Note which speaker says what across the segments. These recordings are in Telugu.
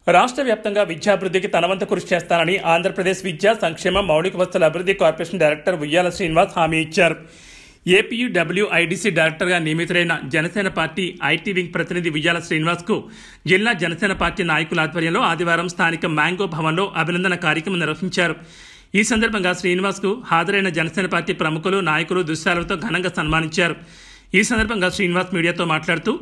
Speaker 1: రాష్ట్ర వ్యాప్తంగా విద్యాభివృద్ధికి తనవంతు కృషి చేస్తానని ఆంధ్రప్రదేశ్ విద్యా సంక్షేమ మౌలిక వసతుల అభివృద్ధి కార్పొరేషన్ డైరెక్టర్ ఉయ్యాల శ్రీనివాస్ హామీ ఇచ్చారు. ఏపీయూడబ్ల్యూఐడిసి డైరెక్టర్గా నియమితులైన జనసేన పార్టీ ఐటీ వింగ్ ప్రతినిధి ఉయ్యాల శ్రీనివాస్కు జిల్లా జనసేన పార్టీ నాయకుల ఆధ్వర్యంలో ఆదివారం స్థానిక మ్యాంగో భవన్లో అభినందన కార్యక్రమం నిర్వహించారు. ఈ సందర్భంగా శ్రీనివాస్కు హాజరైన జనసేన పార్టీ ప్రముఖులు, నాయకులు దుశ్శాలతో ఘనంగా సన్మానించారు. ఈ సందర్భంగా శ్రీనివాస్ మీడియాతో మాట్లాడుతూ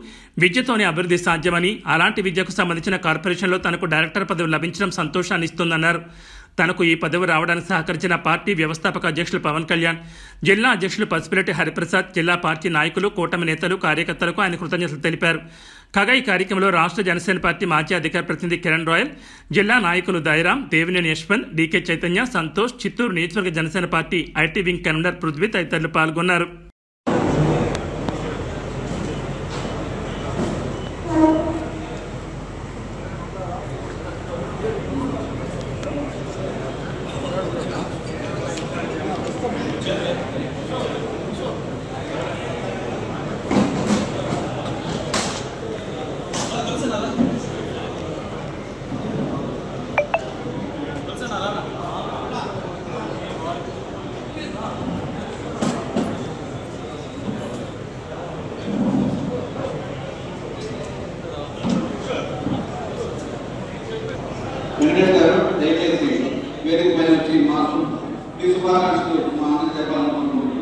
Speaker 1: విద్యతోనే అభివృద్ధి సాధ్యమని, అలాంటి విద్యకు సంబంధించిన కార్పొరేషన్లో తనకు డైరెక్టర్ పదవి లభించడం సంతోషాన్ని ఇస్తుందన్నారు. తనకు ఈ పదవి రావడానికి సహకరించిన పార్టీ వ్యవస్థాపక అధ్యక్షులు పవన్ కళ్యాణ్, జిల్లా అధ్యక్షులు పసుపులెట్టి హరిప్రసాద్, జిల్లా పార్టీ నాయకులు, కూటమి నేతలు, కార్యకర్తలకు ఆయన కృతజ్ఞతలు తెలిపారు. కాగా ఈ కార్యక్రమంలో రాష్ట్ర జనసేన పార్టీ మాజీ అధికార ప్రతినిధి కిరణ్ రాయల్, జిల్లా నాయకులు దైరాం, దేవినేని యశ్వంత్, డీకే చైతన్య, సంతోష్, చిత్తూరు నియోజకవర్గ Janasena party IT wing convener Prithvi తదితరులు పాల్గొన్నారు.
Speaker 2: దయచేసి వేదిక పైన వచ్చి మాకు ఈ శుభాకాంక్షలు మా అందరూ చెప్పాలనుకుంటున్నాను.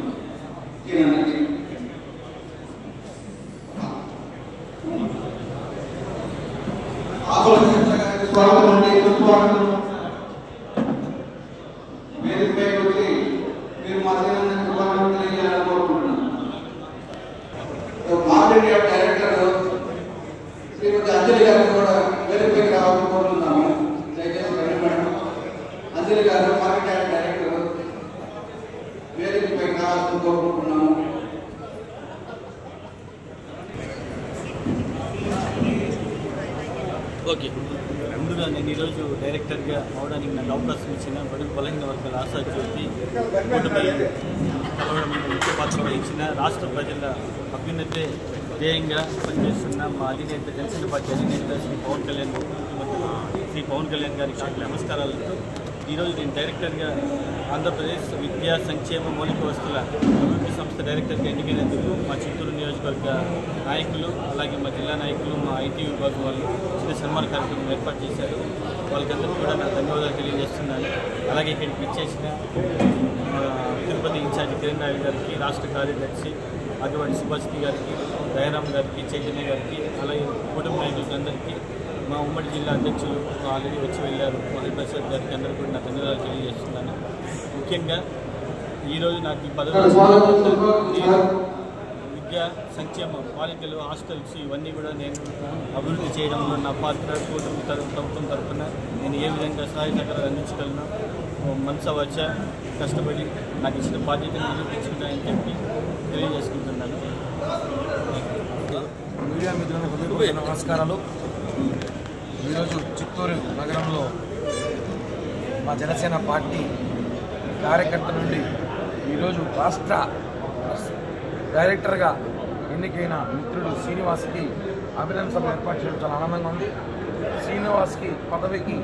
Speaker 2: స్వాగతం అండి, సుస్వాగతం. వేదిక పైకి వచ్చి మీరు మా శుభాకాంక్షలు తెలియజేయాలని కోరుకుంటున్నాను. ఆల్ ఇండియా డైరెక్టర్ శ్రీమతి అంజలి గారిని కూడా వేదిక పైకి రావాలని కోరుతున్నాము. అంజలి గారు మార్కెట్ డైరెక్టర్ వేదికపై కావాలని కోరుకుంటున్నాము.
Speaker 3: ఓకే, ముందుగా నేను ఈరోజు డైరెక్టర్గా అవడానికి నాకు అవకాశం ఇచ్చిన బడుగు బలహీన వర్గాల ఆశాజ్యోతి కలవడం ముఖ్య పాత్ర వహించిన రాష్ట్ర ప్రజల అభ్యున్నతే ధ్యేయంగా పనిచేస్తున్న మా అధినేత జనసేన పార్టీ అధినేత శ్రీ పవన్ కళ్యాణ్ గారికి నమస్కారాలతో ఈరోజు నేను డైరెక్టర్గా ఆంధ్రప్రదేశ్ విద్యా సంక్షేమ మౌలిక వసతుల అభివృద్ధి సంస్థ డైరెక్టర్గా ఎన్నికైనందుకు మా చిత్తూరు నియోజకవర్గ నాయకులు, అలాగే మా జిల్లా నాయకులు, మా ఐటీ విభాగం వాళ్ళు చిన్న సన్మాన కార్యక్రమం ఏర్పాటు చేశారు. వాళ్ళకందరికీ కూడా నా ధన్యవాదాలు తెలియజేస్తున్నాను. అలాగే ఇక్కడికి ఇచ్చేసిన తిరుపతి ఇన్ఛార్జి కిరణ్ రాయల్ గారికి, రాష్ట్ర కార్యదర్శి అటువంటి సుభాష్కి గారికి, దయారాం గారికి, చైతన్య గారికి, అలాగే కుటుంబ నాయకులందరికీ, మా ఉమ్మడి జిల్లా అధ్యక్షులు ఆల్రెడీ వచ్చి వెళ్ళారు హరిప్రసాద్ గారికి అందరూ కూడా నా ధన్యవాదాలు తెలియజేస్తున్నాను. ముఖ్యంగా ఈరోజు నాకు ఈ పదవి విద్యా సంక్షేమ బాలికలు హాస్టల్స్ ఇవన్నీ కూడా నేను అభివృద్ధి చేయడంలో నా పాత్ర ప్రభుత్వం తరఫున నేను ఏ విధంగా సహాయ సహకారాలు అందించగలను, మనసు వచ్చ కష్టపడి నాకు ఇచ్చిన బాధ్యతను నిరూపించుకున్నాయని చెప్పి తెలియజేసుకుంటున్నాను.
Speaker 4: మీడియా మిత్రులకు నమస్కారాలు. ఈరోజు చిత్తూరు నగరంలో మా జనసేన పార్టీ కార్యకర్త నుండి ఈరోజు రాష్ట్ర డైరెక్టర్గా ఎన్నికైన మిత్రుడు శ్రీనివాస్కి అభినందన సభ ఏర్పాటు చేయడం చాలా ఆనందంగా ఉంది. శ్రీనివాస్కి పదవికి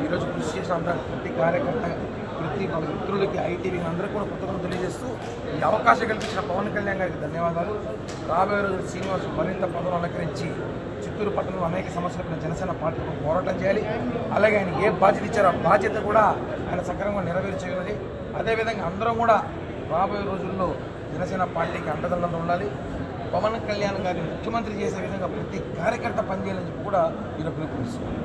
Speaker 4: ఈరోజు కృషి చేసిన ప్రతి కార్యకర్త, ప్రతి వాళ్ళ మిత్రులకి, ఐటీవీ అందరూ కూడా కృతజ్ఞతలు తెలియజేస్తూ ఈ అవకాశం కల్పించిన పవన్ కళ్యాణ్ గారికి ధన్యవాదాలు. రాబోయే రోజు శ్రీనివాస్ మరింత పదవులు అలంకరించి చిత్తూరు పట్టణంలో అనేక సమస్యలపై జనసేన పార్టీకి పోరాటం చేయాలి. అలాగే ఆయన ఏ బాధ్యత ఇచ్చారో ఆ బాధ్యత కూడా ఆయన సక్రమంగా నెరవేర్చగలది. అదేవిధంగా అందరం కూడా రాబోయే రోజుల్లో జనసేన పార్టీకి అండదండలు ఉండాలి. పవన్ కళ్యాణ్ గారిని ముఖ్యమంత్రి చేసే విధంగా ప్రతి కార్యకర్త పనిచేయాలని చెప్పి కూడా ఈరోజు పిలుపునిస్తున్నాం.